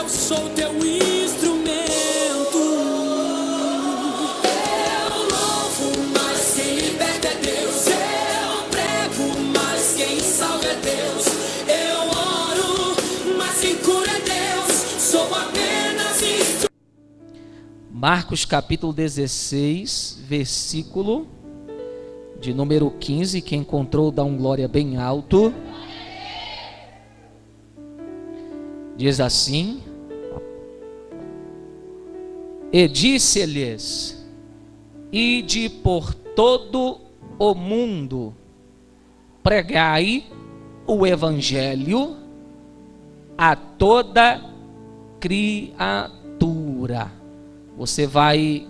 eu sou teu instrumento. Eu louvo, mas quem liberta é Deus. Eu prego, mas quem salva é Deus. Eu oro, mas quem cura é Deus. Sou apenas instrumento. Marcos capítulo 16, versículo de número 15. Quem encontrou, dá um glória bem alto. Diz assim: e disse-lhes: ide por todo o mundo, pregai o evangelho a toda criatura. Você vai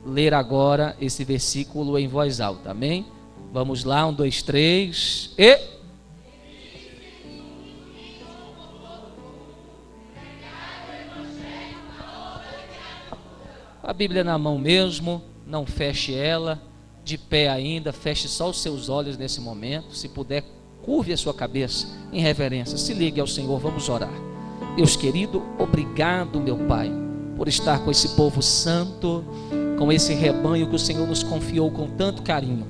ler agora esse versículo em voz alta, amém? Vamos lá, 1, 2, 3 e... a Bíblia na mão mesmo, não feche ela, de pé ainda, feche só os seus olhos nesse momento. Se puder, curve a sua cabeça em reverência, se ligue ao Senhor, vamos orar. Deus querido, obrigado, meu Pai, por estar com esse povo santo, com esse rebanho que o Senhor nos confiou com tanto carinho.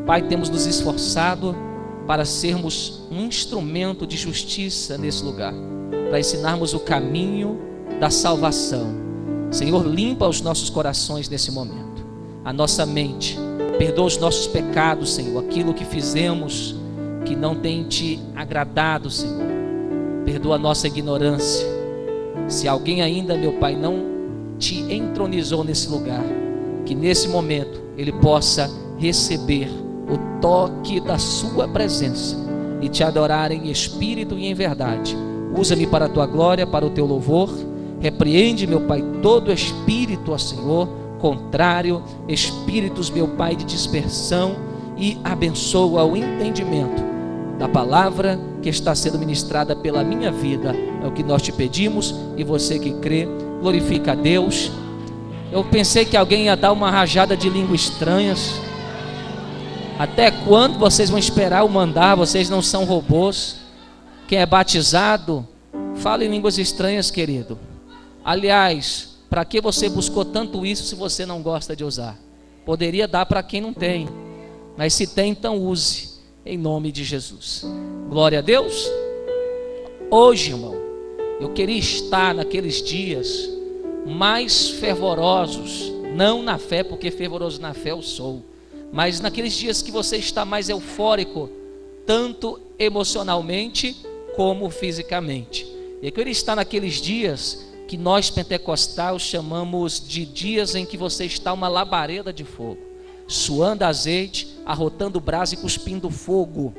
Pai, temos nos esforçado para sermos um instrumento de justiça nesse lugar, para ensinarmos o caminho da salvação. Senhor, limpa os nossos corações nesse momento, a nossa mente, perdoa os nossos pecados, Senhor, aquilo que fizemos que não tem te agradado, Senhor. Perdoa a nossa ignorância. Se alguém ainda, meu Pai, não te entronizou nesse lugar, que nesse momento ele possa receber o toque da sua presença e te adorar em espírito e em verdade. Usa-me para a tua glória, para o teu louvor. Repreende, meu Pai, todo espírito, ó Senhor, contrário, espíritos, meu Pai, de dispersão, e abençoa o entendimento da palavra que está sendo ministrada pela minha vida. É o que nós te pedimos, e você que crê, glorifica a Deus. Eu pensei que alguém ia dar uma rajada de línguas estranhas. Até quando vocês vão esperar eu mandar? Vocês não são robôs. Quem é batizado, fala em línguas estranhas, querido. Aliás, para que você buscou tanto isso se você não gosta de usar? Poderia dar para quem não tem, mas se tem, então use, em nome de Jesus. Glória a Deus. Hoje, irmão, eu queria estar naqueles dias mais fervorosos, não na fé, porque fervoroso na fé eu sou, mas naqueles dias que você está mais eufórico, tanto emocionalmente como fisicamente. Eu queria estar naqueles dias que nós pentecostais chamamos de dias em que você está uma labareda de fogo, suando azeite, arrotando brasa e cuspindo fogo.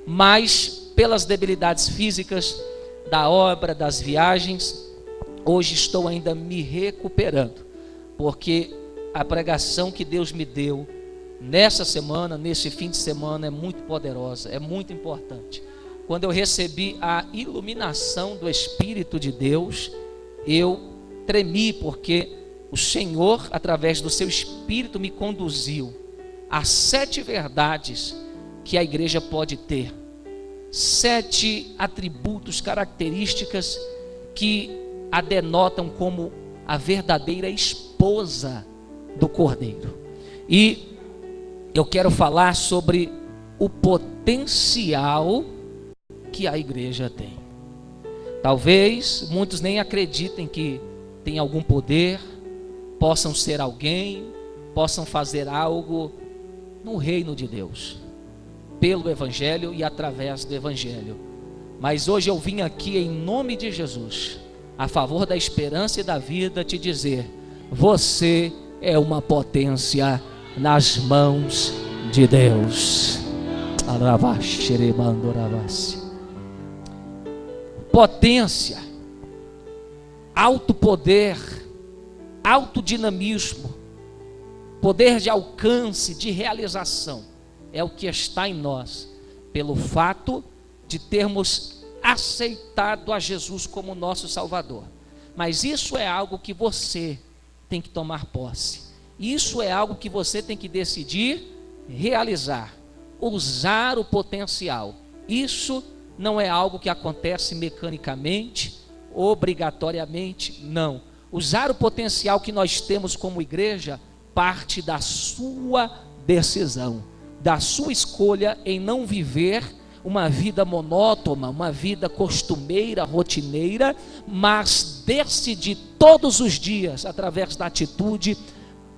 Mas pelas debilidades físicas da obra, das viagens, hoje estou ainda me recuperando, porque a pregação que Deus me deu nessa semana, nesse fim de semana, é muito poderosa, é muito importante. Quando eu recebi a iluminação do Espírito de Deus, eu tremi, porque o Senhor, através do seu Espírito, me conduziu a 7 verdades que a igreja pode ter, 7 atributos, características que a denotam como a verdadeira esposa do Cordeiro. E eu quero falar sobre o potencial que a igreja tem. Talvez muitos nem acreditem que tem algum poder, possam ser alguém, possam fazer algo no reino de Deus, pelo Evangelho e através do Evangelho. Mas hoje eu vim aqui em nome de Jesus, a favor da esperança e da vida, te dizer: você é uma potência nas mãos de Deus. Potência, alto poder, alto dinamismo, poder de alcance, de realização, é o que está em nós, pelo fato de termos aceitado a Jesus como nosso Salvador. Mas isso é algo que você tem que tomar posse, isso é algo que você tem que decidir realizar, usar o potencial. Isso não é algo que acontece mecanicamente, obrigatoriamente, não. Usar o potencial que nós temos como igreja parte da sua decisão, da sua escolha em não viver uma vida monótona, uma vida costumeira, rotineira, mas decidir todos os dias, através da atitude,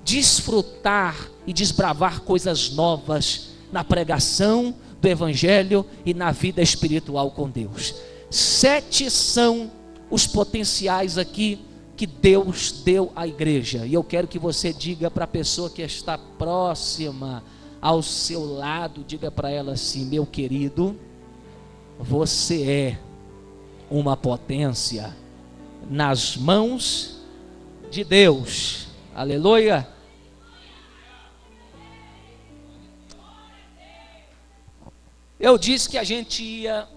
desfrutar e desbravar coisas novas na pregação do Evangelho e na vida espiritual com Deus. 7 são os potenciais aqui que Deus deu à igreja, e eu quero que você diga para a pessoa que está próxima ao seu lado, diga para ela assim: meu querido, você é uma potência nas mãos de Deus. Aleluia. Eu disse que a gente ia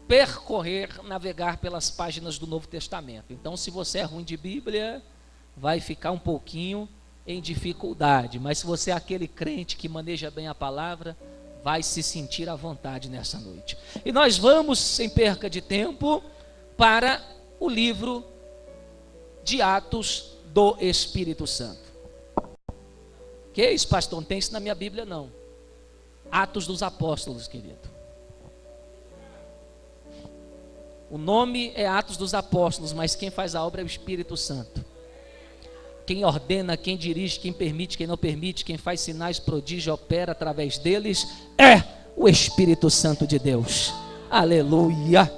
percorrer, navegar pelas páginas do Novo Testamento. Então, se você é ruim de Bíblia, vai ficar um pouquinho em dificuldade, mas se você é aquele crente que maneja bem a palavra, vai se sentir à vontade nessa noite. E nós vamos, sem perca de tempo, para o livro de Atos do Espírito Santo. Que isso, pastor? Não tem isso na minha Bíblia, não. Atos dos Apóstolos, querido. O nome é Atos dos Apóstolos, mas quem faz a obra é o Espírito Santo. Quem ordena, quem dirige, quem permite, quem não permite, quem faz sinais, prodígio, opera através deles, é o Espírito Santo de Deus. Aleluia.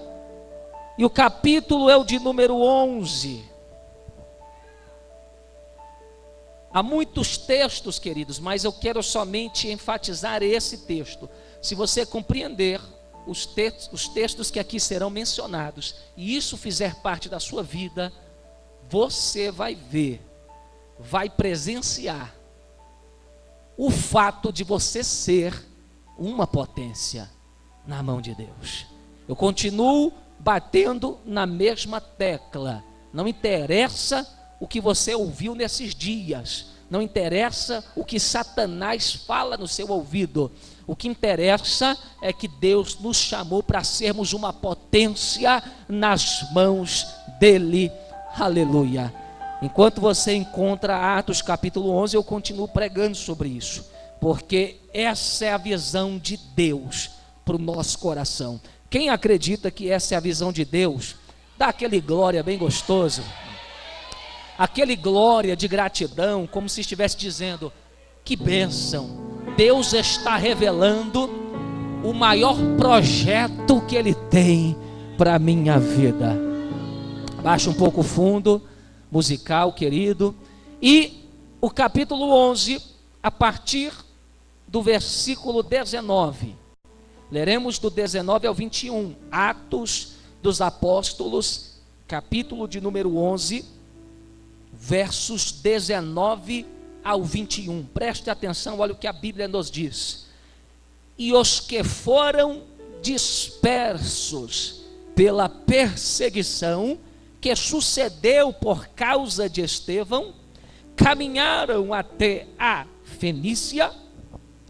E o capítulo é o de número 11. Há muitos textos, queridos, mas eu quero somente enfatizar esse texto. Se você compreender os textos que aqui serão mencionados, e isso fizer parte da sua vida, você vai ver, vai presenciar o fato de você ser uma potência na mão de Deus. Eu continuo batendo na mesma tecla. Não interessa o que você ouviu nesses dias, não interessa o que Satanás fala no seu ouvido. O que interessa é que Deus nos chamou para sermos uma potência nas mãos dele. Aleluia. Enquanto você encontra Atos capítulo 11, eu continuo pregando sobre isso, porque essa é a visão de Deus para o nosso coração. Quem acredita que essa é a visão de Deus, dá aquele glória bem gostoso, aquele glória de gratidão, como se estivesse dizendo: que bênção, Deus está revelando o maior projeto que Ele tem para a minha vida. Baixa um pouco o fundo musical, querido. E o capítulo 11, a partir do versículo 19. Leremos do 19 ao 21. Atos dos Apóstolos, capítulo de número 11, versos 19 ao 21. Preste atenção, olha o que a Bíblia nos diz. E os que foram dispersos pela perseguição que sucedeu por causa de Estevão, caminharam até a Fenícia,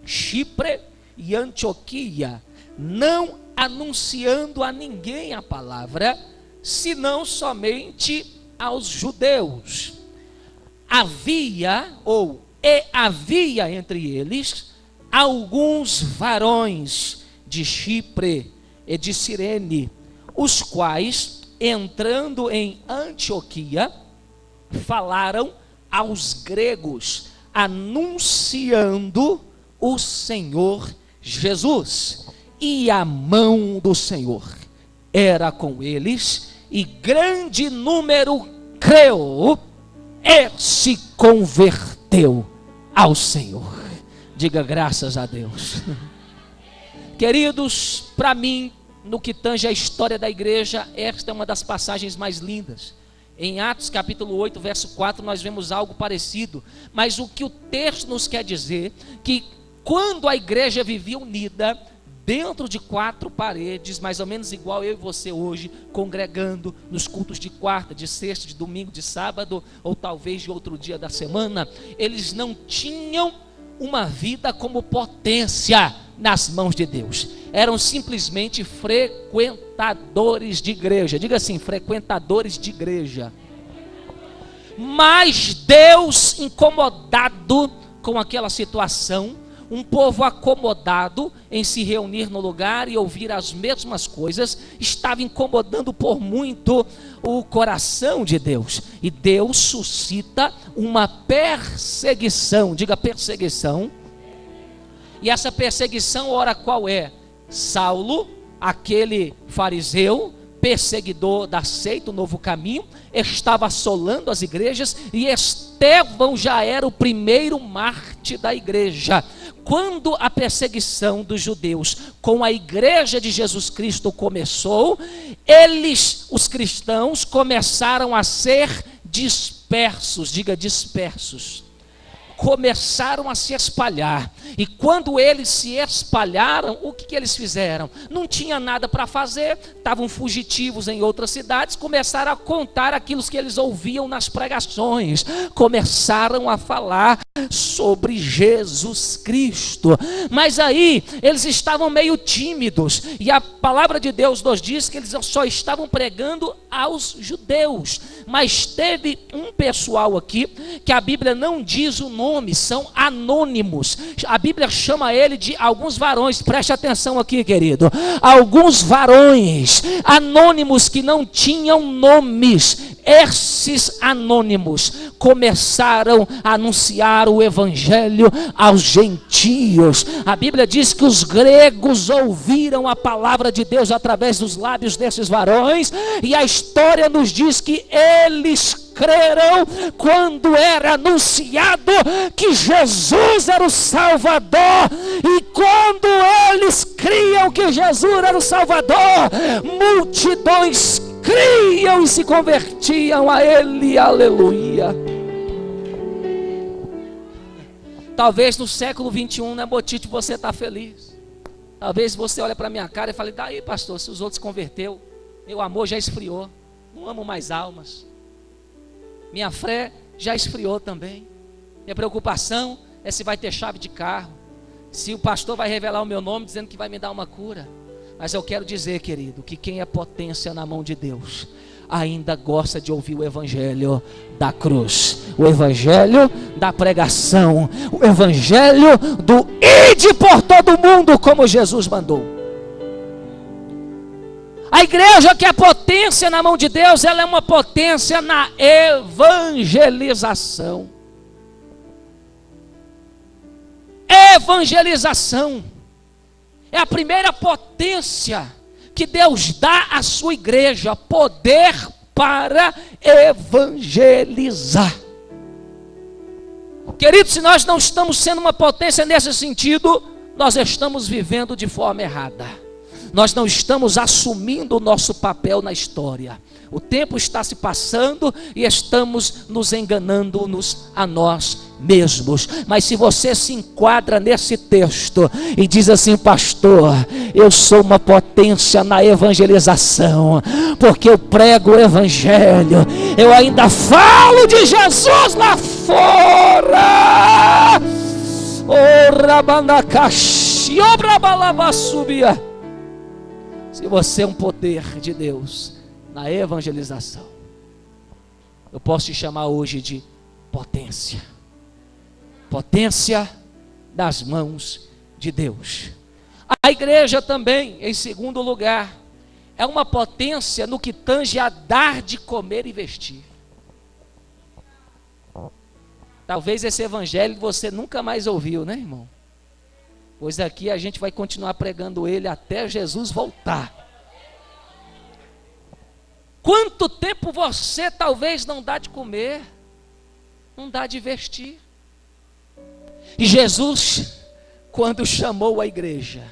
Chipre e Antioquia, não anunciando a ninguém a palavra, senão somente aos judeus. Havia entre eles alguns varões de Chipre e de Cirene, os quais, entrando em Antioquia, falaram aos gregos, anunciando o Senhor Jesus. E a mão do Senhor era com eles, e grande número creu e se converteu ao Senhor. Diga graças a Deus. Queridos, para mim, no que tange a história da igreja, esta é uma das passagens mais lindas. Em Atos capítulo 8, verso 4, nós vemos algo parecido. Mas o que o texto nos quer dizer, que quando a igreja vivia unida, dentro de 4 paredes, mais ou menos igual eu e você hoje, congregando nos cultos de quarta, de sexta, de domingo, de sábado, ou talvez de outro dia da semana, eles não tinham uma vida como potência nas mãos de Deus. Eram simplesmente frequentadores de igreja. Diga assim, frequentadores de igreja. Mas Deus, incomodado com aquela situação, um povo acomodado em se reunir no lugar e ouvir as mesmas coisas, estava incomodando por muito o coração de Deus. E Deus suscita uma perseguição. Diga perseguição. E essa perseguição, ora, qual é? Saulo, aquele fariseu, perseguidor da seita, o novo caminho, estava assolando as igrejas, e Estevão já era o primeiro mártir da igreja. Quando a perseguição dos judeus com a igreja de Jesus Cristo começou, os cristãos, começaram a ser dispersos. Diga dispersos. Começaram a se espalhar. E quando eles se espalharam, o que eles fizeram? Não tinha nada para fazer, estavam fugitivos em outras cidades, começaram a contar aquilo que eles ouviam nas pregações, começaram a falar sobre Jesus Cristo. Mas aí eles estavam meio tímidos, e a palavra de Deus nos diz que eles só estavam pregando aos judeus. Mas teve um pessoal aqui que a Bíblia não diz o nome, são anônimos. A Bíblia chama ele de alguns varões. Preste atenção aqui, querido. Alguns varões anônimos que não tinham nomes. Esses anônimos começaram a anunciar o evangelho aos gentios. A Bíblia diz que os gregos ouviram a palavra de Deus através dos lábios desses varões, e a história nos diz que eles creram quando era anunciado que Jesus era o Salvador. E quando eles criam que Jesus era o Salvador, multidões criam e se convertiam a Ele. Aleluia. Talvez no século 21, né, Botite, você está feliz. Talvez você olha para minha cara e fale: daí, pastor, se os outros se converteu, meu amor já esfriou, não amo mais almas, minha fé já esfriou também. Minha preocupação é se vai ter chave de carro, se o pastor vai revelar o meu nome dizendo que vai me dar uma cura. Mas eu quero dizer, querido, que quem é potência na mão de Deus ainda gosta de ouvir o evangelho da cruz, o evangelho da pregação, o evangelho do ide por todo mundo, como Jesus mandou. A igreja que é potência na mão de Deus, ela é uma potência na evangelização. Evangelização é a primeira potência que Deus dá à sua igreja, poder para evangelizar. Querido, se nós não estamos sendo uma potência nesse sentido, nós estamos vivendo de forma errada. Nós não estamos assumindo o nosso papel na história. O tempo está se passando e estamos nos enganando-nos a nós mesmos. Mas se você se enquadra nesse texto e diz assim: pastor, eu sou uma potência na evangelização, porque eu prego o evangelho, eu ainda falo de Jesus lá fora. Se você é um poder de Deus na evangelização, eu posso te chamar hoje de potência. Potência das mãos de Deus. A igreja também, em segundo lugar, é uma potência no que tange a dar de comer e vestir. Talvez esse evangelho você nunca mais ouviu, né, irmão? Pois aqui a gente vai continuar pregando ele até Jesus voltar. Quanto tempo você talvez não dá de comer, não dá de vestir? E Jesus, quando chamou a igreja,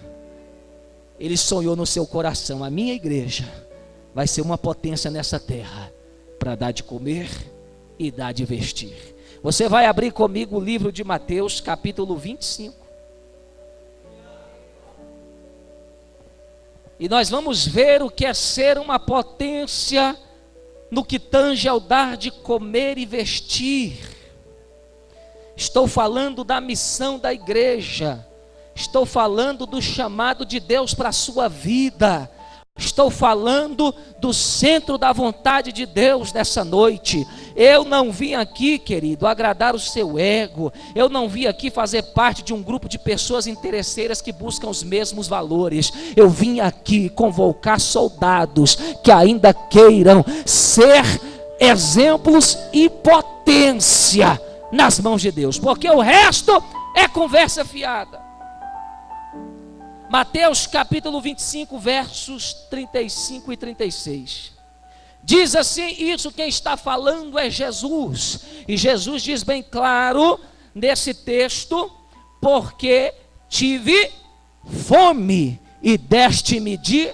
ele sonhou no seu coração: a minha igreja vai ser uma potência nessa terra, para dar de comer e dar de vestir. Você vai abrir comigo o livro de Mateus, capítulo 25. E nós vamos ver o que é ser uma potência no que tange ao dar de comer e vestir. estou falando da missão da igreja, estou falando do chamado de Deus para a sua vida, estou falando do centro da vontade de Deus nessa noite. Eu não vim aqui, querido, agradar o seu ego. Eu não vim aqui fazer parte de um grupo de pessoas interesseiras que buscam os mesmos valores. Eu vim aqui convocar soldados que ainda queiram ser exemplos e potência nas mãos de Deus, porque o resto é conversa fiada. Mateus capítulo 25, versos 35 e 36. Diz assim, isso quem está falando é Jesus. E Jesus diz bem claro nesse texto: porque tive fome e deste-me de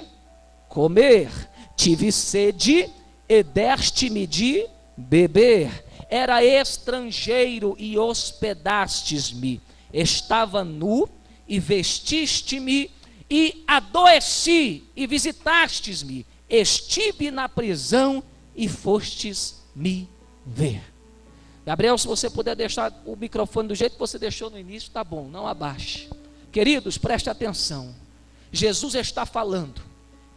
comer, tive sede e deste-me de beber, era estrangeiro e hospedastes-me, estava nu e vestiste-me, e adoeci e visitastes-me, estive na prisão e fostes me ver. Gabriel, se você puder deixar o microfone do jeito que você deixou no início, tá bom, não abaixe. Queridos, preste atenção. Jesus está falando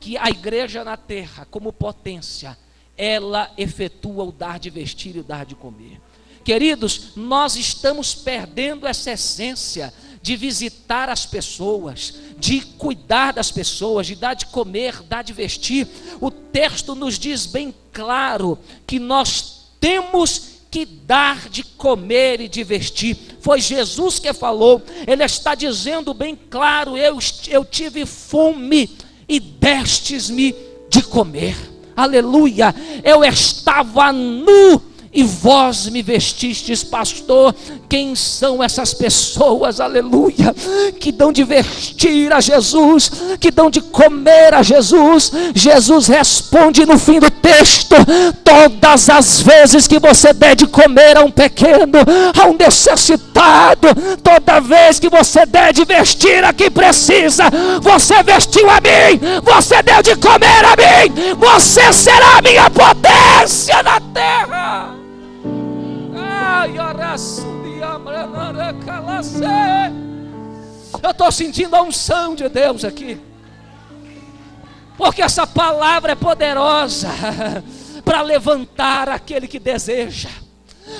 que a igreja na terra, como potência, ela efetua o dar de vestir e o dar de comer. Queridos, nós estamos perdendo essa essência de visitar as pessoas, de cuidar das pessoas, de dar de comer, dar de vestir. O texto nos diz bem claro que nós temos que dar de comer e de vestir. Foi Jesus que falou. Ele está dizendo bem claro: eu tive fome e destes-me de comer. Aleluia. Eu estava nu e vós me vestistes. Pastor, quem são essas pessoas, aleluia, que dão de vestir a Jesus, que dão de comer a Jesus? Jesus responde no fim do texto: todas as vezes que você der de comer a um pequeno, a um necessitado, toda vez que você der de vestir a quem precisa, você vestiu a mim, você deu de comer a mim, você será a minha potência na terra. Eu estou sentindo a unção de Deus aqui, porque essa palavra é poderosa para levantar aquele que deseja,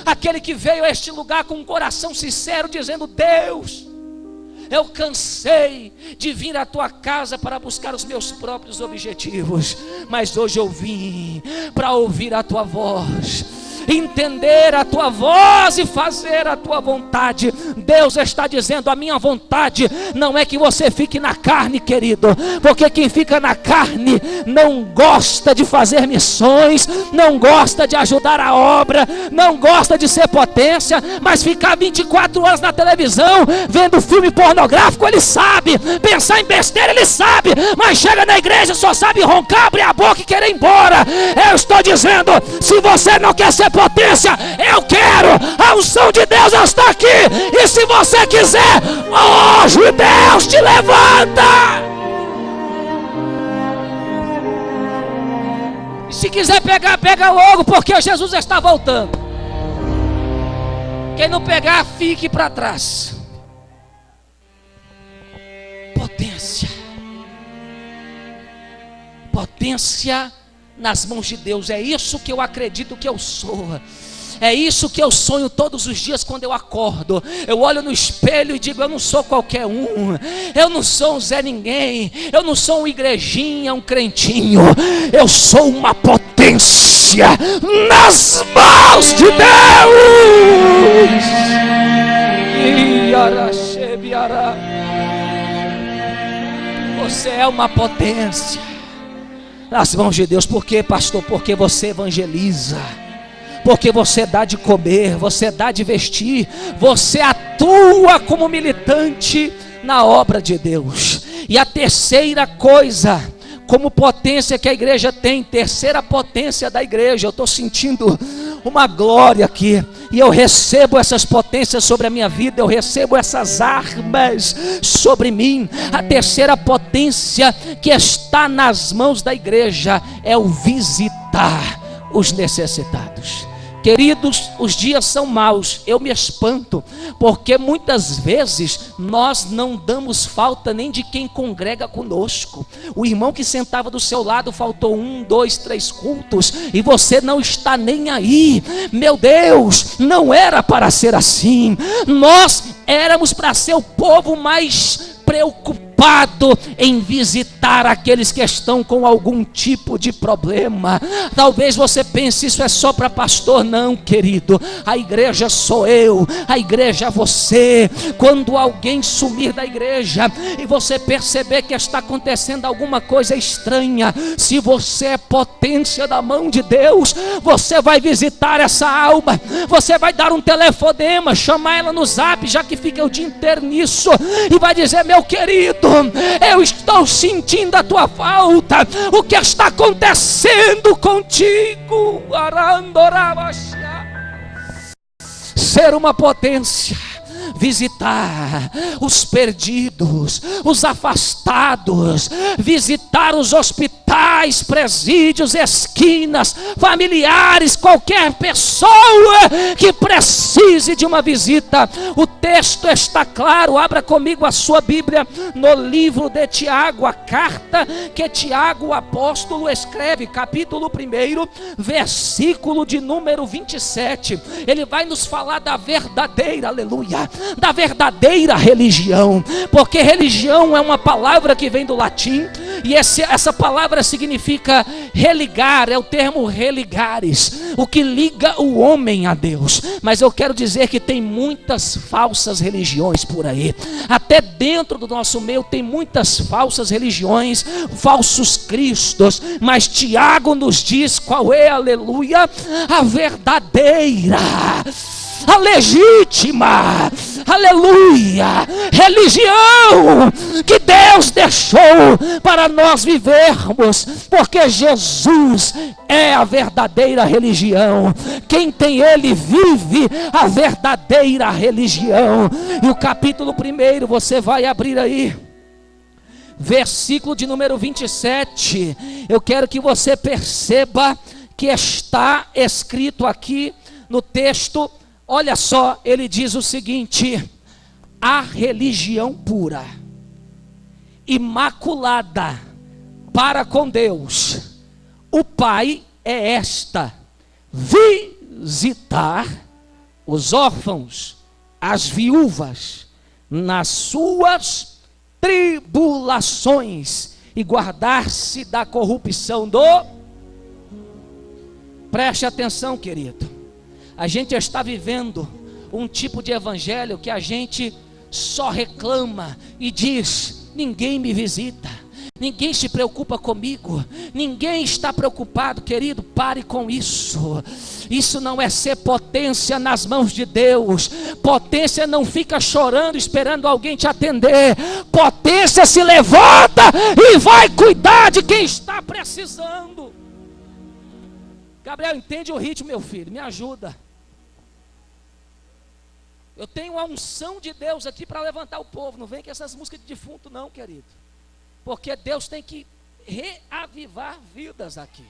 aquele que veio a este lugar com um coração sincero, dizendo: Deus, eu cansei de vir à tua casa para buscar os meus próprios objetivos, mas hoje eu vim para ouvir a tua voz, entender a tua voz e fazer a tua vontade. Deus está dizendo: a minha vontade não é que você fique na carne, querido, porque quem fica na carne não gosta de fazer missões, não gosta de ajudar a obra, não gosta de ser potência. Mas ficar 24 horas na televisão vendo filme pornográfico, ele sabe. Pensar em besteira, ele sabe. Mas chega na igreja, só sabe roncar, abrir a boca e querer ir embora. Eu estou dizendo: se você não quer ser potência, eu quero. A unção de Deus está aqui. E se você quiser, hoje Deus te levanta. E se quiser pegar, pega logo, porque Jesus está voltando. Quem não pegar, fique para trás. Potência. Potência nas mãos de Deus. É isso que eu acredito que eu sou. É isso que eu sonho todos os dias quando eu acordo. Eu olho no espelho e digo: eu não sou qualquer um, eu não sou um Zé Ninguém, eu não sou um igrejinha, um crentinho. Eu sou uma potência nas mãos de Deus. Você é uma potência nas mãos de Deus. Por quê, pastor? Porque você evangeliza, porque você dá de comer, você dá de vestir, você atua como militante na obra de Deus. E a terceira coisa, como potência que a igreja tem, terceira potência da igreja, eu estou sentindo uma glória aqui, e eu recebo essas potências sobre a minha vida, eu recebo essas armas sobre mim. A terceira potência que está nas mãos da igreja é o visitar os necessitados. Queridos, os dias são maus. Eu me espanto, porque muitas vezes nós não damos falta nem de quem congrega conosco. O irmão que sentava do seu lado faltou 1, 2, 3 cultos e você não está nem aí. Meu Deus, não era para ser assim. Nós éramos para ser o povo mais preocupado em visitar aqueles que estão com algum tipo de problema. Talvez você pense, isso é só para pastor. Não, querido, a igreja sou eu, a igreja é você. Quando alguém sumir da igreja e você perceber que está acontecendo alguma coisa estranha, se você é potência da mão de Deus, você vai visitar essa alma, você vai dar um telefonema, chamar ela no zap, já que fica o dia inteiro nisso, e vai dizer: meu querido, eu estou sentindo a tua falta, o que está acontecendo contigo? Ser uma potência, visitar os perdidos, os afastados, visitar os hospitais, presídios, esquinas, familiares, qualquer pessoa que precise de uma visita. O texto está claro, abra comigo a sua Bíblia no livro de Tiago, a carta que Tiago, o apóstolo, escreve, capítulo 1, versículo de número 27. Ele vai nos falar da verdadeira, aleluia, da verdadeira religião, porque religião é uma palavra que vem do latim, e essa palavra significa religar, é o termo religares, o que liga o homem a Deus. Mas eu quero dizer que tem muitas falsas religiões por aí, até dentro do nosso meio tem muitas falsas religiões, falsos cristos, mas Tiago nos diz qual é, aleluia, a verdadeira, a legítima, aleluia, religião que Deus deixou para nós vivermos, porque Jesus é a verdadeira religião. Quem tem Ele vive a verdadeira religião. E o capítulo 1, você vai abrir aí, versículo de número 27. Eu quero que você perceba que está escrito aqui no texto. Olha só, ele diz o seguinte: a religião pura, imaculada para com Deus, o Pai, é esta: visitar os órfãos, as viúvas, nas suas tribulações, e guardar-se da corrupção do... Preste atenção, querido. A gente está vivendo um tipo de evangelho que a gente só reclama e diz: ninguém me visita, ninguém se preocupa comigo, ninguém está preocupado. Querido, pare com isso. Isso não é ser potência nas mãos de Deus. Potência não fica chorando esperando alguém te atender. Potência se levanta e vai cuidar de quem está precisando. Gabriel, entende o ritmo, meu filho, me ajuda. Eu tenho a unção de Deus aqui para levantar o povo. Não vem com essas músicas de defunto não, querido, porque Deus tem que reavivar vidas aqui.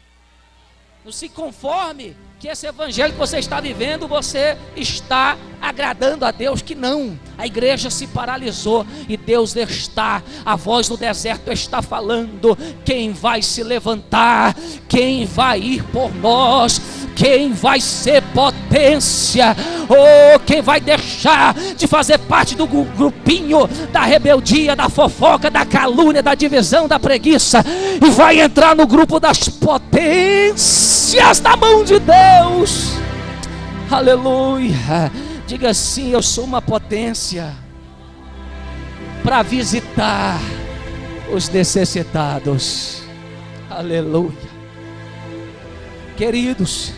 Não se conforme que esse evangelho que você está vivendo, você está agradando a Deus, que não. A igreja se paralisou e Deus está, a voz do deserto está falando: quem vai se levantar, quem vai ir por nós, quem vai ser potência, ou quem vai deixar de fazer parte do grupinho da rebeldia, da fofoca, da calúnia, da divisão, da preguiça, e vai entrar no grupo das potências da mão de Deus. Aleluia. Diga assim: eu sou uma potência para visitar os necessitados. Aleluia. Queridos,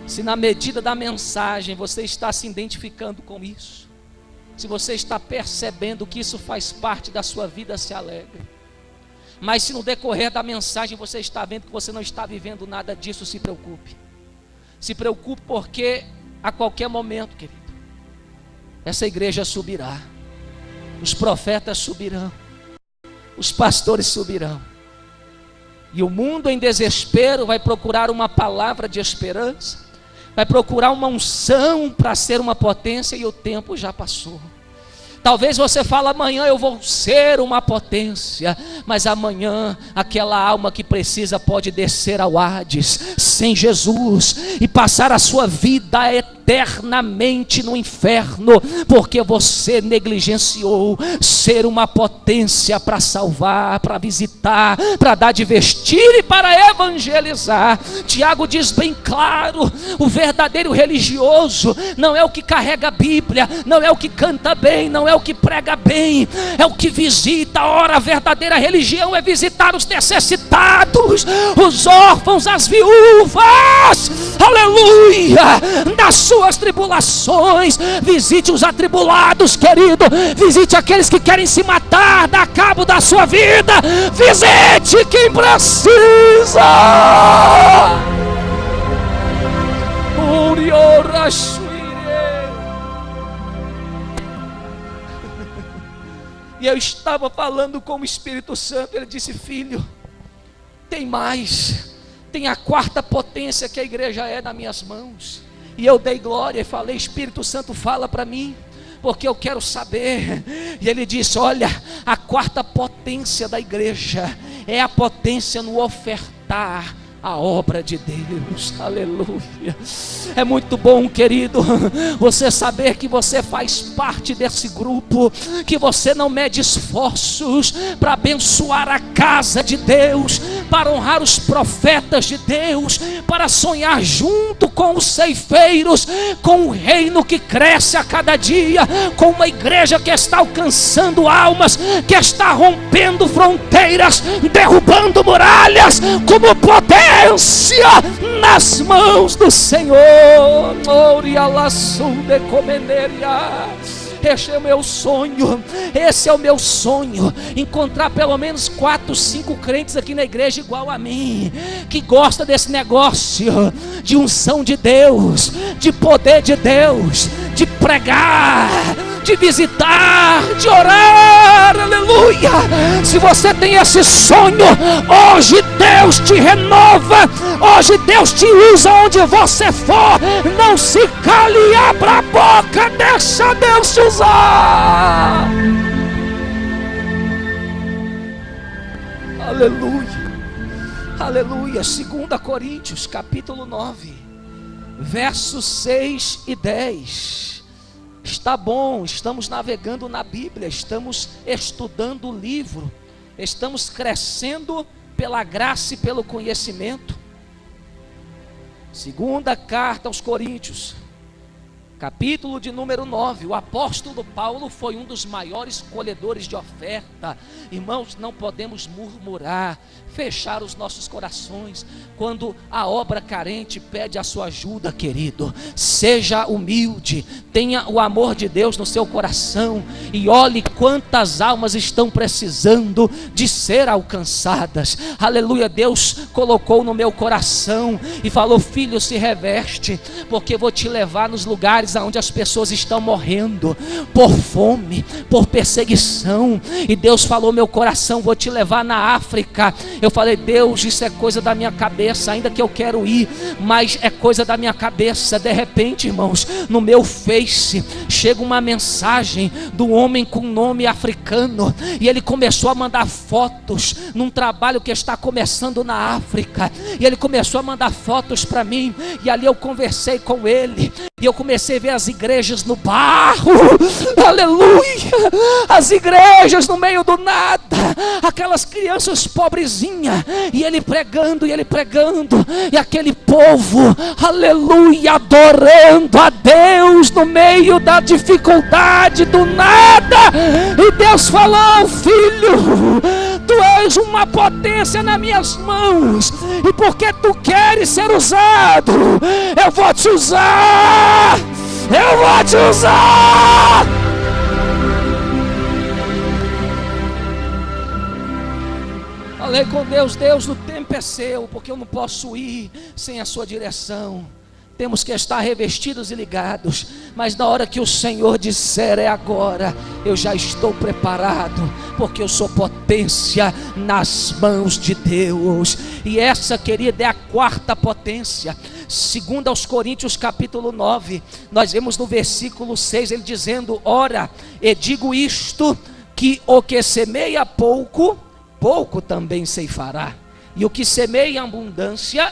se na medida da mensagem você está se identificando com isso, se você está percebendo que isso faz parte da sua vida, se alegre. Mas se no decorrer da mensagem você está vendo que você não está vivendo nada disso, se preocupe. Se preocupe, porque a qualquer momento, querido, essa igreja subirá, os profetas subirão, os pastores subirão, e o mundo em desespero vai procurar uma palavra de esperança, vai procurar uma unção para ser uma potência e o tempo já passou. Talvez você fale, amanhã eu vou ser uma potência, mas amanhã aquela alma que precisa pode descer ao Hades sem Jesus e passar a sua vida eternamente no inferno, porque você negligenciou ser uma potência para salvar, para visitar, para dar de vestir e para evangelizar. Tiago diz bem claro: o verdadeiro religioso não é o que carrega a Bíblia, não é o que canta bem, não é o que prega bem, é o que visita. Ora, a verdadeira religião é visitar os necessitados, os órfãos, as viúvas, aleluia, nas suas tribulações. Visite os atribulados, querido, visite aqueles que querem se matar, dar cabo da sua vida, visite quem precisa. E eu estava falando com o Espírito Santo, ele disse: filho, tem mais, tem a quarta potência que a igreja é nas minhas mãos. E eu dei glória e falei: Espírito Santo, fala para mim, porque eu quero saber. E ele disse: olha, a quarta potência da igreja é a potência no ofertar a obra de Deus. Aleluia. É muito bom, querido, você saber que você faz parte desse grupo, que você não mede esforços para abençoar a casa de Deus, para honrar os profetas de Deus, para sonhar junto com os ceifeiros, com o reino que cresce a cada dia, com uma igreja que está alcançando almas, que está rompendo fronteiras, derrubando muralhas, como potência nas mãos do Senhor. Esse é o meu sonho, esse é o meu sonho, encontrar pelo menos 4, 5 crentes aqui na igreja igual a mim, que gosta desse negócio de unção de Deus, de poder de Deus, de pregar, de visitar, de orar. Aleluia. Se você tem esse sonho, hoje Deus te renova, hoje Deus te usa onde você for. Não se cale e abra a boca, deixa Deus te usar. Aleluia. Aleluia. 2 Coríntios capítulo 9, versos 6 e 10. Está bom, estamos navegando na Bíblia, estamos estudando o livro, estamos crescendo pela graça e pelo conhecimento. Segunda carta aos Coríntios, capítulo de número 9. O apóstolo Paulo foi um dos maiores colhedores de oferta. Irmãos, não podemos murmurar, fechar os nossos corações quando a obra carente pede a sua ajuda, querido. Seja humilde, tenha o amor de Deus no seu coração e olhe quantas almas estão precisando de ser alcançadas. Aleluia. Deus colocou no meu coração e falou: filho, se reveste, porque vou te levar nos lugares onde as pessoas estão morrendo por fome, por perseguição. E Deus falou no meu coração: vou te levar na África. Eu falei: Deus, isso é coisa da minha cabeça, ainda que eu quero ir, mas é coisa da minha cabeça. De repente, irmãos, no meu Face chega uma mensagem do homem com nome africano, e ele começou a mandar fotos num trabalho que está começando na África, e ele começou a mandar fotos para mim, e ali eu conversei com ele, e eu comecei a ver as igrejas no barro, aleluia, as igrejas no meio do nada, aquelas crianças pobrezinhas, e ele pregando, e aquele povo, aleluia, adorando a Deus no meio da dificuldade, do nada. E Deus falou: filho, tu és uma potência nas minhas mãos, e porque tu queres ser usado, eu vou te usar, eu vou te usar. Falei com Deus: Deus, o tempo é seu, porque eu não posso ir sem a sua direção. Temos que estar revestidos e ligados, mas na hora que o Senhor disser é agora, eu já estou preparado, porque eu sou potência nas mãos de Deus. E essa, querida, é a quarta potência. Segundo aos Coríntios capítulo 9, nós vemos no versículo 6 ele dizendo: ora, e digo isto, que o que semeia pouco, pouco também ceifará, e o que semeia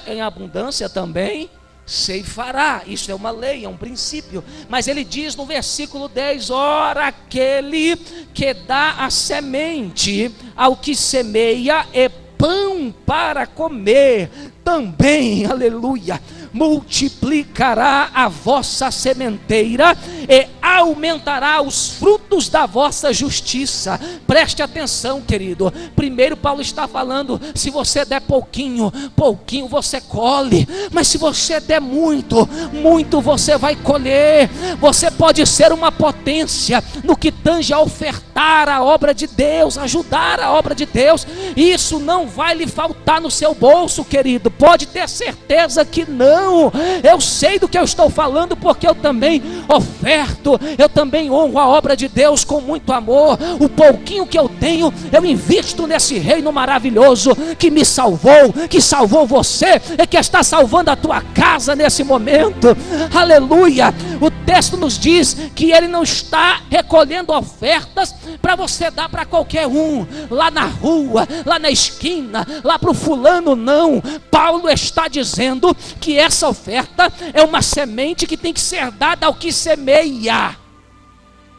em abundância também ceifará. Isso é uma lei, é um princípio. Mas ele diz no versículo 10: ora, aquele que dá a semente ao que semeia e pão para comer, também, aleluia, multiplicará a vossa sementeira e aumentará os frutos da vossa justiça. Preste atenção, querido. Primeiro Paulo está falando: se você der pouquinho, pouquinho você colhe, mas se você der muito, muito você vai colher. Você pode ser uma potência no que tange a ofertar a obra de Deus, ajudar a obra de Deus. Isso não vai lhe faltar no seu bolso, querido, pode ter certeza que não. Eu sei do que eu estou falando, porque eu também oferto, eu também honro a obra de Deus com muito amor. O pouquinho que eu tenho, eu invisto nesse reino maravilhoso que me salvou, que salvou você e que está salvando a tua casa nesse momento. Aleluia. O texto nos diz que ele não está recolhendo ofertas para você dar para qualquer um, lá na rua, lá na esquina, lá para o fulano, não. Paulo está dizendo que essa oferta é uma semente que tem que ser dada ao que semeia.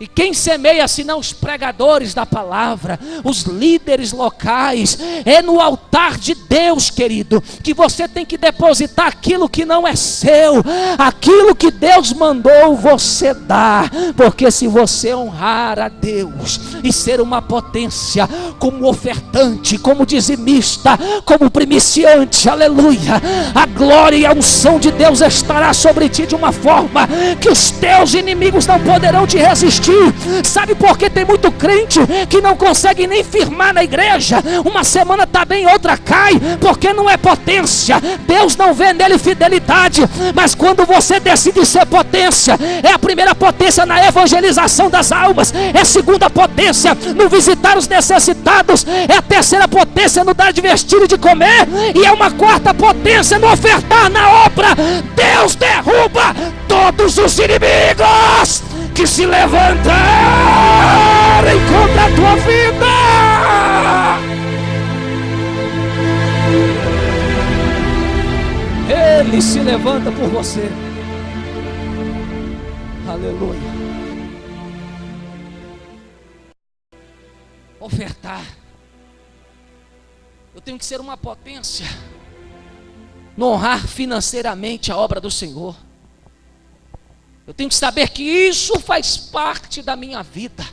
E quem semeia senão os pregadores da palavra, os líderes locais? É no altar de Deus, querido, que você tem que depositar aquilo que não é seu, aquilo que Deus mandou você dar. Porque se você honrar a Deus e ser uma potência, como ofertante, como dizimista, como primiciante, aleluia, a glória e a unção de Deus estará sobre ti de uma forma que os teus inimigos não poderão te resistir. Sabe por que tem muito crente que não consegue nem firmar na igreja? Uma semana está bem, outra cai, porque não é potência. Deus não vê nele fidelidade. Mas quando você decide ser potência, é a primeira potência na evangelização das almas, é a segunda potência no visitar os necessitados, é a terceira potência no dar de vestir e de comer, e é uma quarta potência no ofertar na obra. Deus derruba todos os inimigos que se levantarem contra a tua vida. Ele se levanta por você. Aleluia. Ofertar. Eu tenho que ser uma potência no honrar financeiramente a obra do Senhor. Eu tenho que saber que isso faz parte da minha vida,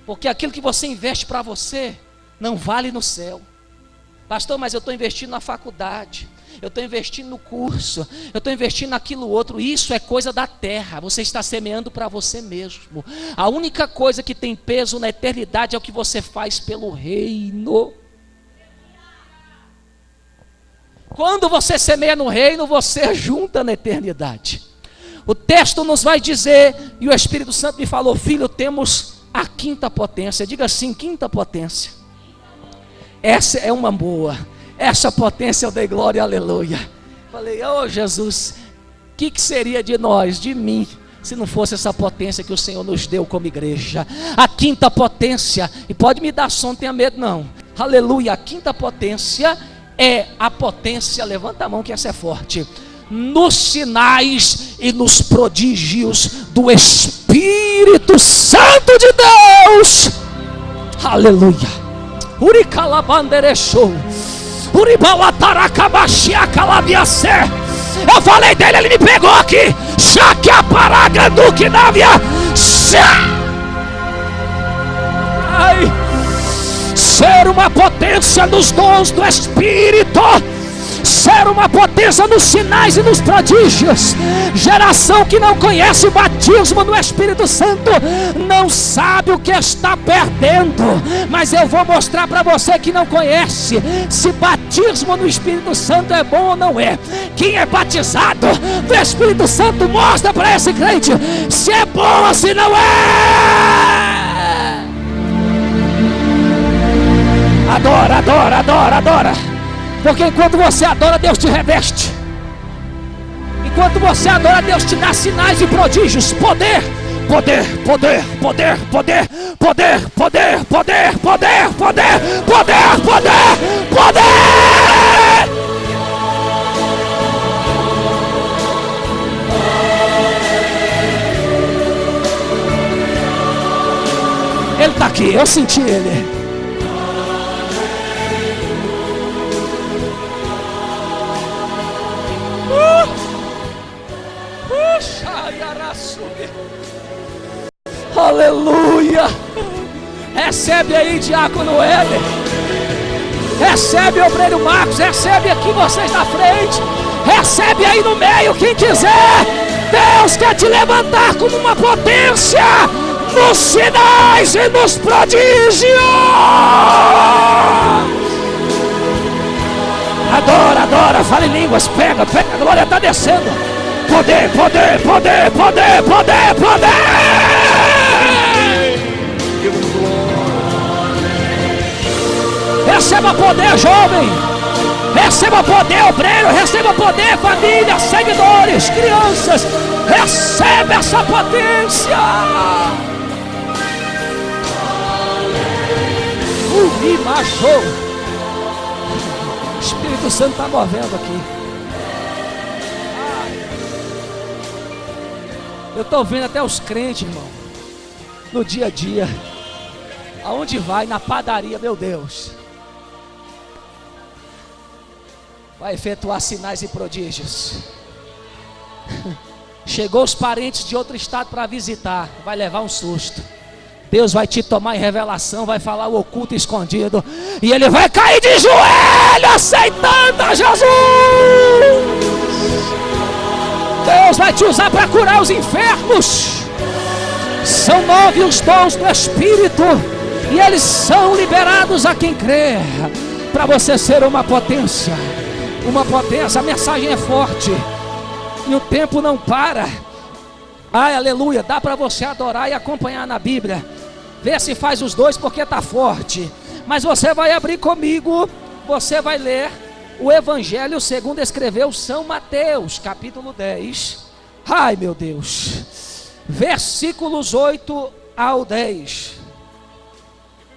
porque aquilo que você investe para você não vale no céu. Pastor, mas eu estou investindo na faculdade, eu estou investindo no curso, eu estou investindo naquilo outro. Isso é coisa da terra, você está semeando para você mesmo. A única coisa que tem peso na eternidade é o que você faz pelo reino. Quando você semeia no reino, você junta na eternidade. O texto nos vai dizer, e o Espírito Santo me falou: filho, temos a quinta potência. Diga assim: quinta potência. Essa é uma boa. Essa potência eu dei glória, aleluia. Falei: oh Jesus, o que seria de nós, de mim, se não fosse essa potência que o Senhor nos deu como igreja? A quinta potência, e pode me dar som, não tenha medo não, aleluia. A quinta potência é a potência, levanta a mão que essa é forte, nos sinais e nos prodígios do Espírito Santo de Deus. Aleluia. Eu falei dele, ele me pegou aqui. Ser uma potência nos dons do Espírito, ser uma potência nos sinais e nos prodígios. Geração que não conhece o batismo no Espírito Santo não sabe o que está perdendo. Mas eu vou mostrar para você que não conhece se batismo no Espírito Santo é bom ou não é. Quem é batizado do Espírito Santo mostra para esse crente se é bom ou se não é. Adora, adora, adora, adora. Porque enquanto você adora, Deus te reveste. Enquanto você adora, Deus te dá sinais e prodígios. Poder, poder, poder, poder, poder, poder, poder, poder, poder, poder, poder, poder, poder. Ele está aqui, eu senti ele. Aleluia. Recebe aí, diácono Éder. Recebe, obreiro Marcos. Recebe aqui vocês na frente. Recebe aí no meio, quem quiser. Deus quer te levantar como uma potência nos sinais e nos prodígios. Adora, adora, fala em línguas. Pega, pega, a glória está descendo. Poder, poder, poder, poder, poder, poder. Receba poder, jovem. Receba poder, obreiro. Receba poder, família, seguidores, crianças. Receba essa potência. Imagou. O Espírito Santo está movendo aqui. Eu estou vendo até os crentes, irmão, no dia a dia. Aonde vai? Na padaria, meu Deus. Vai efetuar sinais e prodígios. Chegou os parentes de outro estado para visitar. Vai levar um susto. Deus vai te tomar em revelação. Vai falar o oculto escondido. E ele vai cair de joelho aceitando a Jesus. Deus vai te usar para curar os enfermos. São 9 os dons do Espírito. E eles são liberados a quem crê. Para você ser uma potência. Uma potência, a mensagem é forte. E o tempo não para. Ai, aleluia, dá para você adorar e acompanhar na Bíblia. Vê se faz os dois porque está forte. Mas você vai abrir comigo. Você vai ler o Evangelho segundo escreveu São Mateus, capítulo 10. Ai, meu Deus. Versículos 8 ao 10.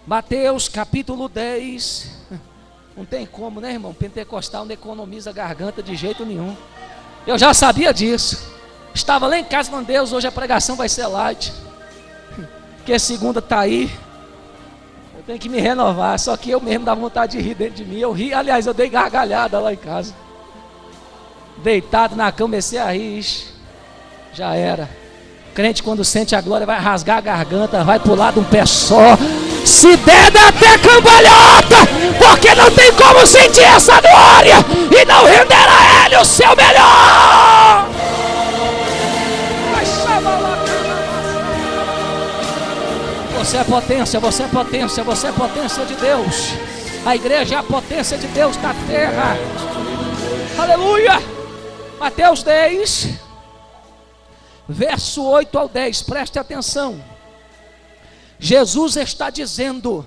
Mateus, capítulo 10. Não tem como, né, irmão? Pentecostal não economiza garganta de jeito nenhum. Eu já sabia disso. Estava lá em casa com Deus. Hoje a pregação vai ser light. Porque segunda está aí. Eu tenho que me renovar. Só que eu mesmo dá vontade de rir dentro de mim. Eu ri, aliás, eu dei gargalhada lá em casa. Deitado na cama, comecei a rir. Já era. Crente, quando sente a glória, vai rasgar a garganta, vai pular de um pé só. Se der, dá até cambalhota, porque não tem como sentir essa glória e não render a Ele o seu melhor. Você é potência, você é potência, você é potência de Deus. A igreja é a potência de Deus na terra. Aleluia. Mateus 10, verso 8 ao 10, preste atenção. Jesus está dizendo: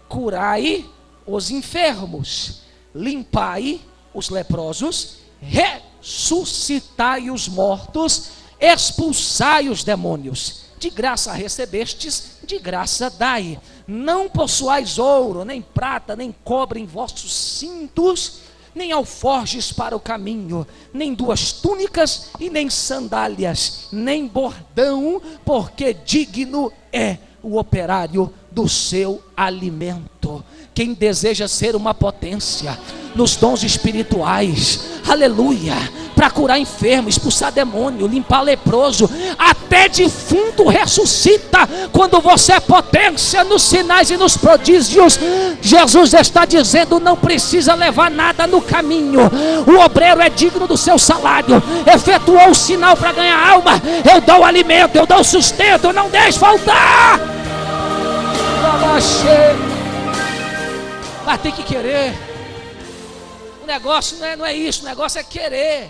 curai os enfermos, limpai os leprosos, ressuscitai os mortos, expulsai os demônios. De graça recebestes, de graça dai. Não possuais ouro, nem prata, nem cobre em vossos cintos, nem alforjes para o caminho, nem 2 túnicas e nem sandálias, nem bordão, porque digno é o operário do seu alimento. Quem deseja ser uma potência nos dons espirituais, aleluia, para curar enfermo, expulsar demônio, limpar leproso, até defunto ressuscita. Quando você é potência nos sinais e nos prodígios, Jesus está dizendo: não precisa levar nada no caminho. O obreiro é digno do seu salário. Efetuou o sinal para ganhar alma. Eu dou o alimento, eu dou o sustento, eu não deixo faltar. Mas tem que querer. O negócio não é isso, o negócio é querer.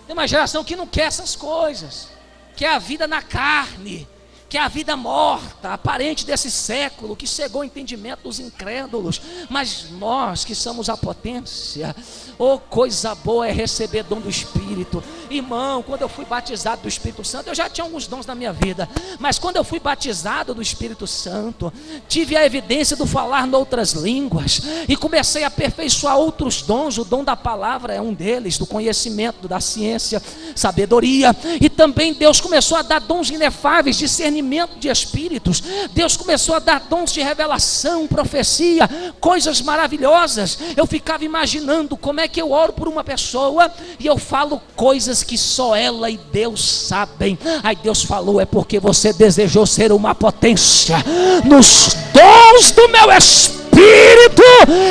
Tem uma geração que não quer essas coisas, quer a vida na carne, que é a vida morta, aparente desse século, que cegou o entendimento dos incrédulos. Mas nós que somos a potência, oh, coisa boa é receber dom do Espírito. Irmão, quando eu fui batizado do Espírito Santo, eu já tinha alguns dons na minha vida, mas quando eu fui batizado do Espírito Santo, tive a evidência do falar noutras línguas, e comecei a aperfeiçoar outros dons. O dom da palavra é um deles, do conhecimento, da ciência, sabedoria. E também Deus começou a dar dons inefáveis, discernimento de espíritos. Deus começou a dar dons de revelação, profecia, coisas maravilhosas. Eu ficava imaginando como é que eu oro por uma pessoa e eu falo coisas que só ela e Deus sabem. Aí Deus falou: é porque você desejou ser uma potência nos dons do meu Espírito,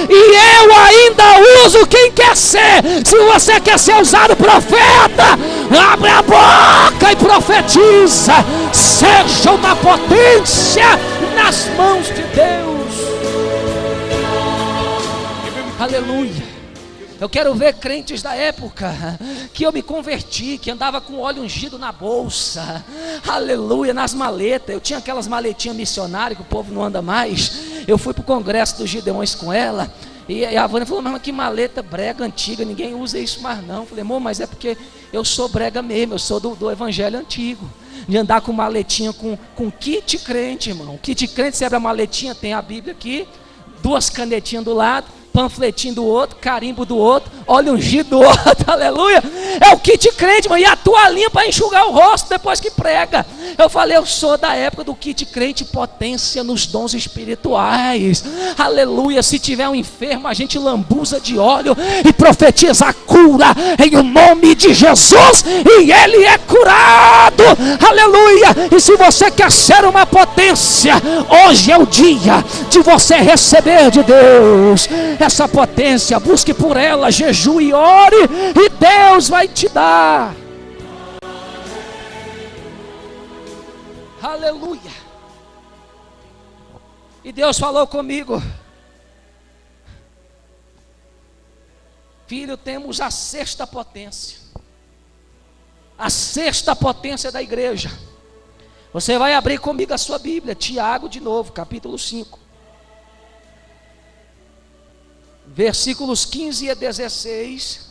e eu ainda uso quem quer ser. Se você quer ser usado, profeta, abre a boca e profetiza. Seja uma potência nas mãos de Deus. Aleluia. Eu quero ver crentes da época que eu me converti, que andava com óleo ungido na bolsa, aleluia, nas maletas. Eu tinha aquelas maletinhas missionárias que o povo não anda mais. Eu fui para o congresso dos Gideões com ela, e a Vânia falou: mas que maleta brega antiga, ninguém usa isso mais não. Eu falei: amor, mas é porque eu sou brega mesmo, eu sou do evangelho antigo, de andar com maletinha, com kit crente, irmão. Kit crente, você abre a maletinha, tem a Bíblia aqui, 2 canetinhas do lado, panfletinho do outro, carimbo do outro, óleo ungido do outro, aleluia. É o kit crente, mano, e a toalhinha para enxugar o rosto depois que prega. Eu falei: eu sou da época do kit crente, potência nos dons espirituais, aleluia. Se tiver um enfermo, a gente lambuza de óleo e profetiza a cura em o nome de Jesus, e ele é curado, aleluia. E se você quer ser uma potência, hoje é o dia de você receber de Deus essa potência. Busque por ela, jejue e ore, e Deus vai te dar. Aleluia. E Deus falou comigo: filho, temos a 6ª potência, a 6ª potência da igreja. Você vai abrir comigo a sua Bíblia, Tiago de novo, capítulo 5, versículos 15 a 16.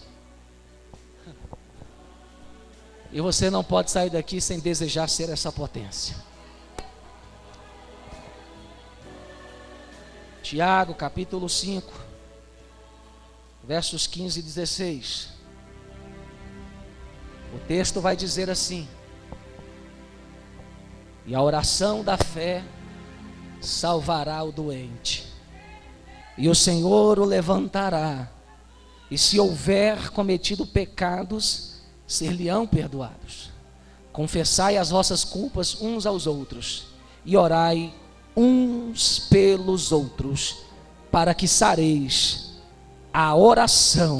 E você não pode sair daqui sem desejar ser essa potência. Tiago, capítulo 5, versos 15 e 16. O texto vai dizer assim: e a oração da fé salvará o doente, e o Senhor o levantará, e se houver cometido pecados, ser-lhe-ão perdoados. Confessai as vossas culpas uns aos outros, e orai uns pelos outros, para que sareis. A oração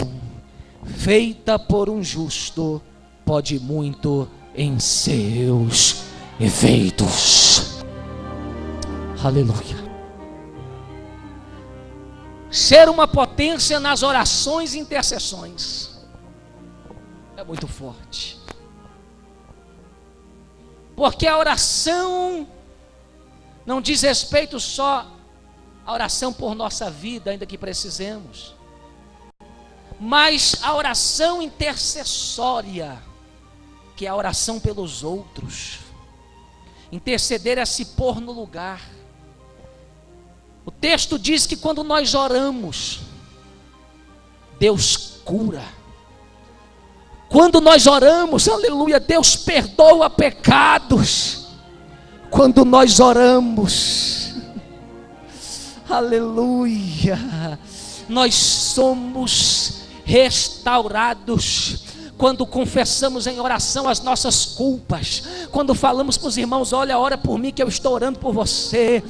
feita por um justo pode muito em seus efeitos. Aleluia. Ser uma potência nas orações e intercessões é muito forte, porque a oração não diz respeito só à oração por nossa vida, ainda que precisemos, mas a oração intercessória, que é a oração pelos outros. Interceder é se pôr no lugar. O texto diz que quando nós oramos, Deus cura. Quando nós oramos, aleluia, Deus perdoa pecados. Quando nós oramos, aleluia, nós somos restaurados. Quando confessamos em oração as nossas culpas, quando falamos para os irmãos: olha, ora por mim que eu estou orando por você,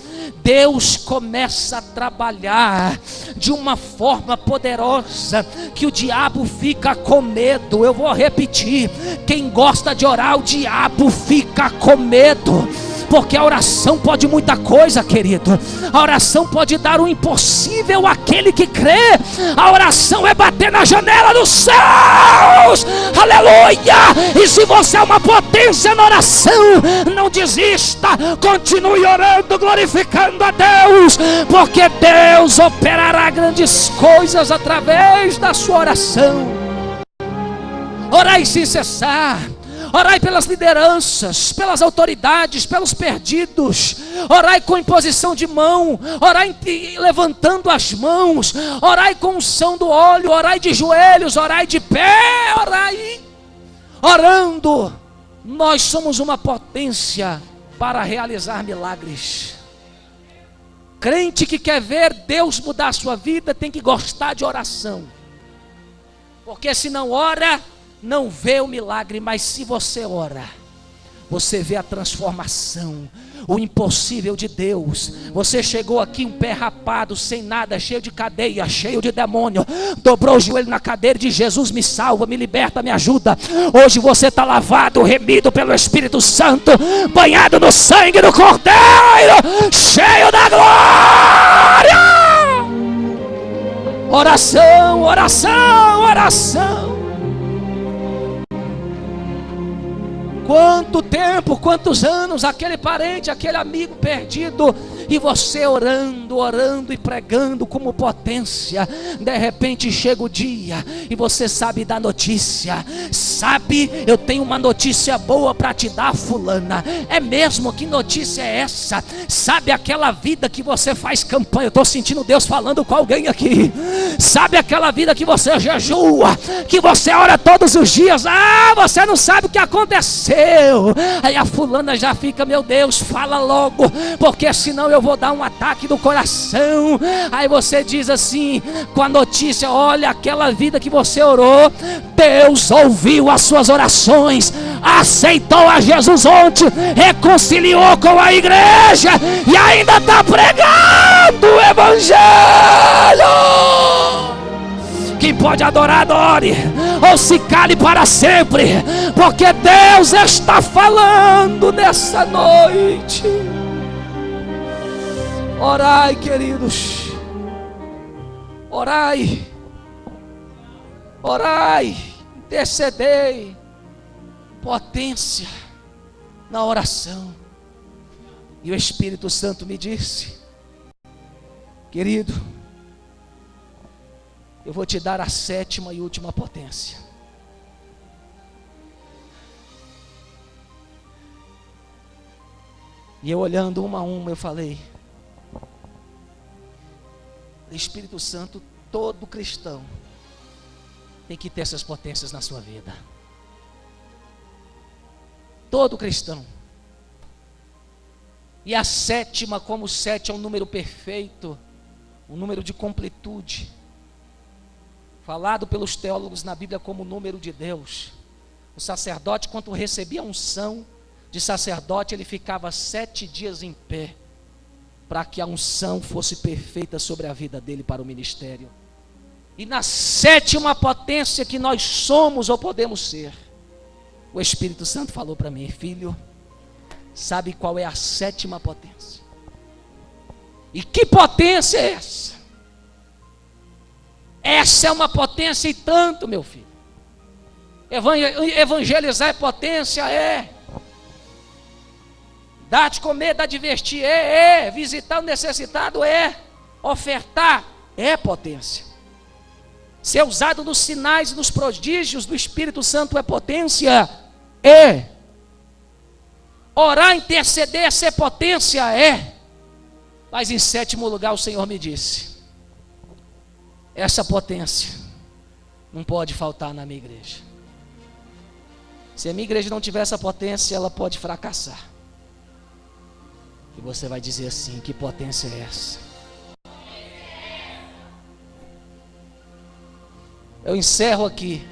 Deus começa a trabalhar de uma forma poderosa, que o diabo fica com medo. Eu vou repetir: quem gosta de orar, o diabo fica com medo, porque a oração pode muita coisa, querido. A oração pode dar o impossível àquele que crê. A oração é bater na janela dos céus, aleluia. E se você é uma potência na oração, não desista, continue orando, glorificando a Deus, porque Deus operará grandes coisas através da sua oração. Orai sem cessar. Orai pelas lideranças, pelas autoridades, pelos perdidos. Orai com imposição de mão. Orai levantando as mãos. Orai com unção do óleo. Orai de joelhos. Orai de pé. Orai orando. Nós somos uma potência para realizar milagres. Crente que quer ver Deus mudar a sua vida tem que gostar de oração. Porque se não ora, não vê o milagre. Mas se você ora, você vê a transformação, o impossível de Deus. Você chegou aqui um pé rapado, sem nada, cheio de cadeia, cheio de demônio, dobrou o joelho na cadeira e disse: Jesus, me salva, me liberta, me ajuda. Hoje você está lavado, remido pelo Espírito Santo, banhado no sangue do Cordeiro, cheio da glória. Oração, oração, oração. Quanto tempo, quantos anos, aquele parente, aquele amigo perdido, e você orando, orando e pregando como potência. De repente chega o dia e você sabe da notícia. Sabe, eu tenho uma notícia boa para te dar, fulana. É mesmo? Que notícia é essa? Sabe aquela vida que você faz campanha? Eu estou sentindo Deus falando com alguém aqui. Sabe aquela vida que você jejua, que você ora todos os dias? Ah, você não sabe o que aconteceu. Aí a fulana já fica: meu Deus, fala logo, porque senão eu vou dar um ataque do coração. Aí você diz assim, com a notícia: olha, aquela vida que você orou, Deus ouviu as suas orações, aceitou a Jesus ontem, reconciliou com a igreja e ainda está pregando o evangelho. Quem pode adorar, adore, ou se cale para sempre, porque Deus está falando nessa noite. Orai, queridos, orai, orai, intercedei, potência na oração. E o Espírito Santo me disse: querido, eu vou te dar a 7ª e última potência. E eu olhando uma a uma, eu falei: Espírito Santo, todo cristão tem que ter essas potências na sua vida. Todo cristão. E a 7ª, como 7 é um número perfeito, um número de completude, falado pelos teólogos na Bíblia como o número de Deus. O sacerdote, quando recebia a unção de sacerdote, ele ficava 7 dias em pé, para que a unção fosse perfeita sobre a vida dele para o ministério. E na 7ª potência que nós somos ou podemos ser, o Espírito Santo falou para mim: filho, sabe qual é a 7ª potência? E que potência é essa? Essa é uma potência e tanto, meu filho. Evangelizar é potência? É. Dar de comer, dar de vestir? É. Visitar o necessitado? É. Ofertar? É potência. Ser usado nos sinais e nos prodígios do Espírito Santo é potência? É. Orar, interceder, ser potência? É. Mas em 7º lugar o Senhor me disse: essa potência não pode faltar na minha igreja. Se a minha igreja não tiver essa potência, ela pode fracassar. E você vai dizer assim: que potência é essa? Eu encerro aqui,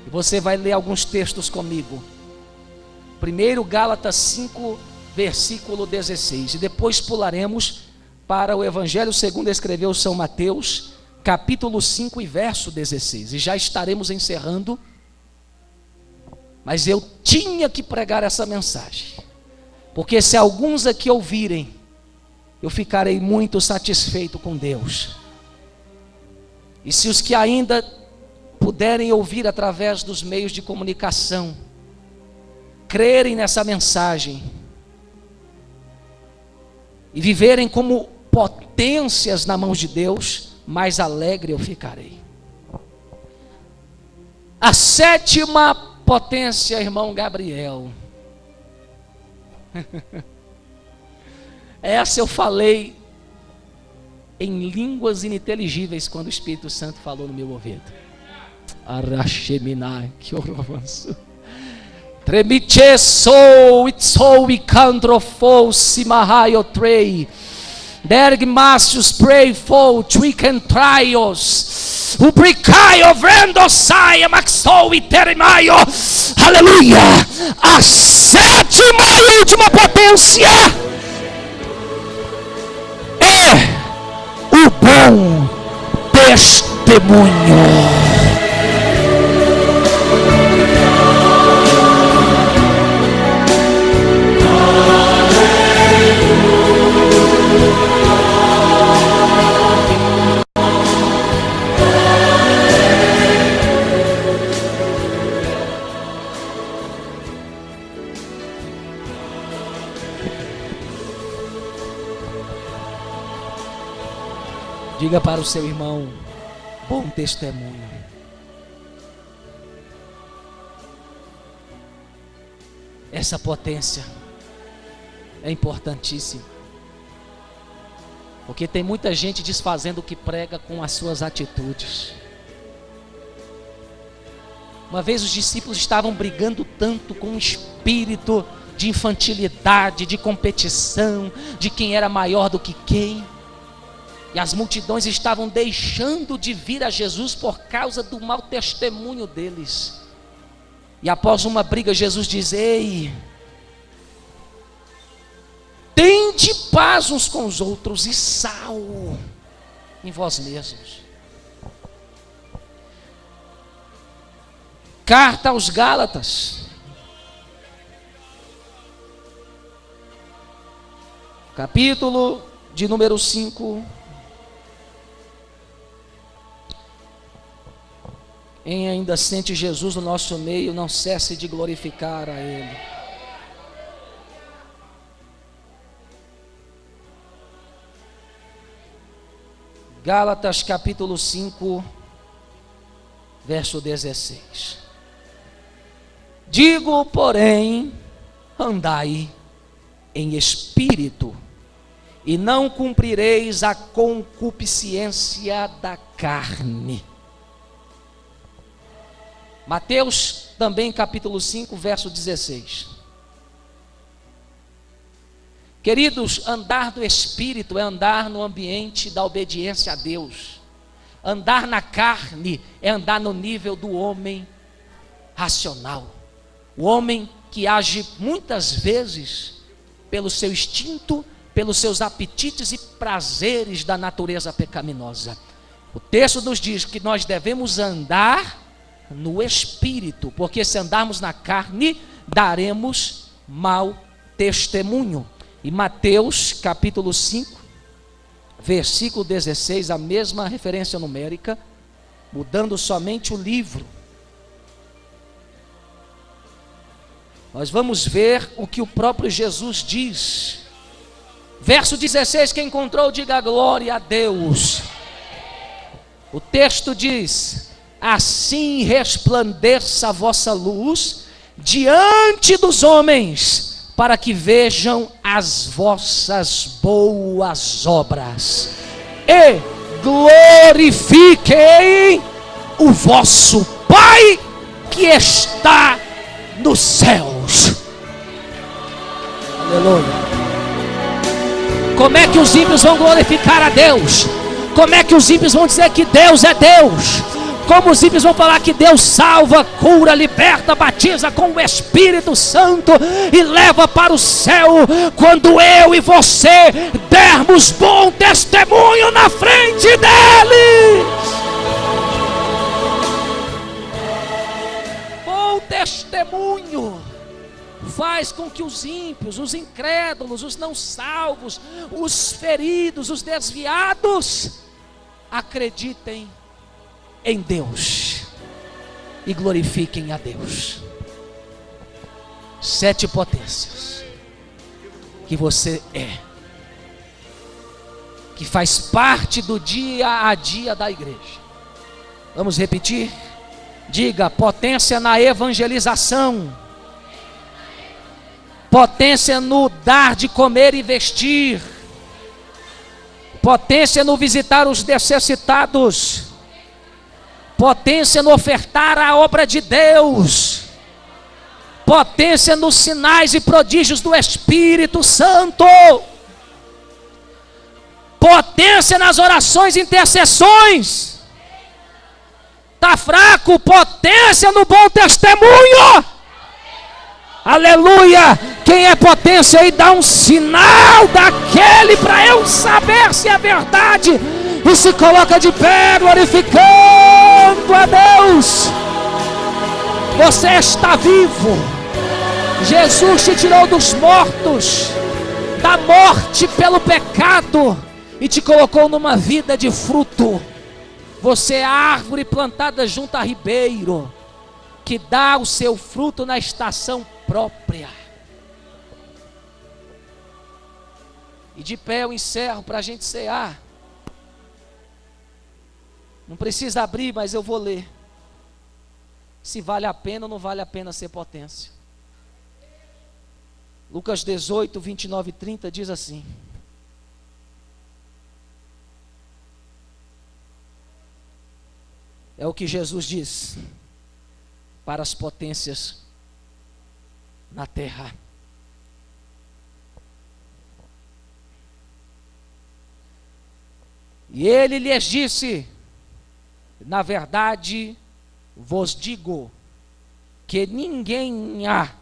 e você vai ler alguns textos comigo. Primeiro, Gálatas 5, versículo 16, e depois pularemos para o Evangelho segundo escreveu São Mateus, capítulo 5 e verso 16, e já estaremos encerrando. Mas eu tinha que pregar essa mensagem, porque se alguns aqui ouvirem, eu ficarei muito satisfeito com Deus. E se os que ainda puderem ouvir através dos meios de comunicação, crerem nessa mensagem e viverem como potências na mão de Deus, mais alegre eu ficarei. A sétima potência, irmão Gabriel. Essa eu falei em línguas ininteligíveis quando o Espírito Santo falou no meu ouvido. Arracheminai, que horroroso. Tremiche sou, itzou e candrofou, simahaio trei. Dergmácios pray for, tricken trios. Ubricaio vrendo saia, maxou e teremaio. Aleluia! A sétima e última potência é o bom testemunho. Diga para o seu irmão, bom testemunho. Essa potência é importantíssima, porque tem muita gente desfazendo o que prega com as suas atitudes. Uma vez os discípulos estavam brigando tanto com o espírito de infantilidade, de competição, de quem era maior do que quem. E as multidões estavam deixando de vir a Jesus por causa do mau testemunho deles. E após uma briga, Jesus diz: ei, tende paz uns com os outros e sal em vós mesmos. Carta aos Gálatas, capítulo de número 5. Quem ainda sente Jesus no nosso meio, não cesse de glorificar a Ele. Gálatas capítulo 5, verso 16. Digo, porém, andai em espírito, e não cumprireis a concupiscência da carne. Mateus também capítulo 5, verso 16. Queridos, andar do Espírito é andar no ambiente da obediência a Deus. Andar na carne é andar no nível do homem racional. O homem que age muitas vezes pelo seu instinto, pelos seus apetites e prazeres da natureza pecaminosa. O texto nos diz que nós devemos andar no Espírito, porque se andarmos na carne, daremos mau testemunho. E Mateus capítulo 5, versículo 16, a mesma referência numérica, mudando somente o livro. Nós vamos ver o que o próprio Jesus diz. Verso 16, quem encontrou, diga glória a Deus. O texto diz: assim resplandeça a vossa luz diante dos homens, para que vejam as vossas boas obras e glorifiquem o vosso Pai que está nos céus. Aleluia. Como é que os ímpios vão glorificar a Deus? Como é que os ímpios vão dizer que Deus é Deus? Como os ímpios vão falar que Deus salva, cura, liberta, batiza com o Espírito Santo e leva para o céu, quando eu e você dermos bom testemunho na frente dele? Bom testemunho faz com que os ímpios, os incrédulos, os não salvos, os feridos, os desviados acreditem em Deus. e glorifiquem a Deus. 7 potências que você é, que faz parte do dia a dia da igreja. Vamos repetir? Diga: potência na evangelização, potência no dar de comer e vestir, potência no visitar os necessitados, potência no ofertar a obra de Deus, potência nos sinais e prodígios do Espírito Santo, potência nas orações e intercessões. Está fraco? Potência no bom testemunho. Aleluia! Quem é potência aí, dá um sinal daquele para eu saber se é verdade, e se coloca de pé glorificando a Deus. Você está vivo. Jesus te tirou dos mortos, da morte pelo pecado, e te colocou numa vida de fruto. Você é árvore plantada junto a ribeiro, que dá o seu fruto na estação própria. E de pé eu encerro para a gente cear. Não precisa abrir, mas eu vou ler. Se vale a pena ou não vale a pena ser potência. Lucas 18, 29 e 30 diz assim: é o que Jesus diz para as potências na terra. E ele lhes disse: na verdade vos digo que ninguém há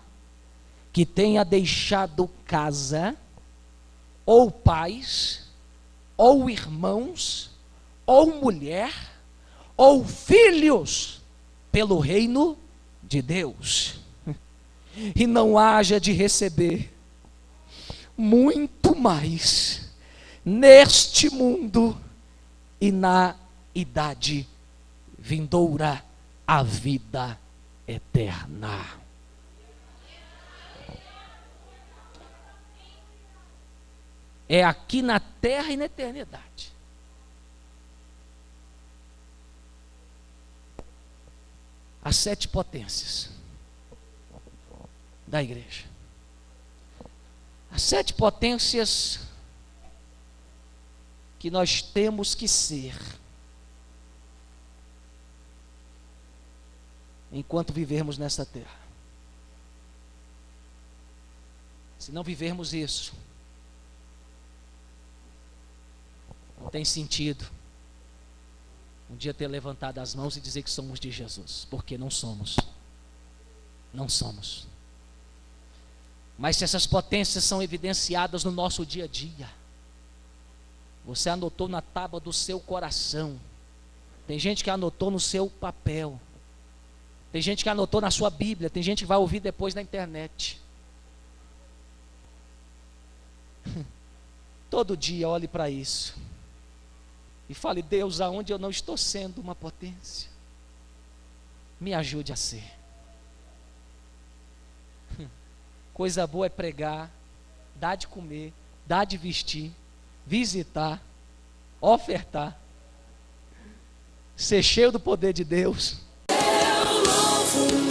que tenha deixado casa, ou pais, ou irmãos, ou mulher, ou filhos, pelo reino de Deus, e não haja de receber muito mais neste mundo e na idade vindoura, a vida eterna. É aqui na terra e na eternidade. As 7 potências da igreja. As 7 potências que nós temos que ser enquanto vivermos nessa terra. Se não vivermos isso, não tem sentido um dia ter levantado as mãos e dizer que somos de Jesus, porque não somos. Não somos. Mas se essas potências são evidenciadas no nosso dia a dia, você anotou na tábua do seu coração, tem gente que anotou no seu papel, tem gente que anotou na sua Bíblia, tem gente que vai ouvir depois na internet. Todo dia olhe para isso e fale: Deus, aonde eu não estou sendo uma potência, me ajude a ser. Coisa boa é pregar, dar de comer, dar de vestir, visitar, ofertar, ser cheio do poder de Deus. Eu louvo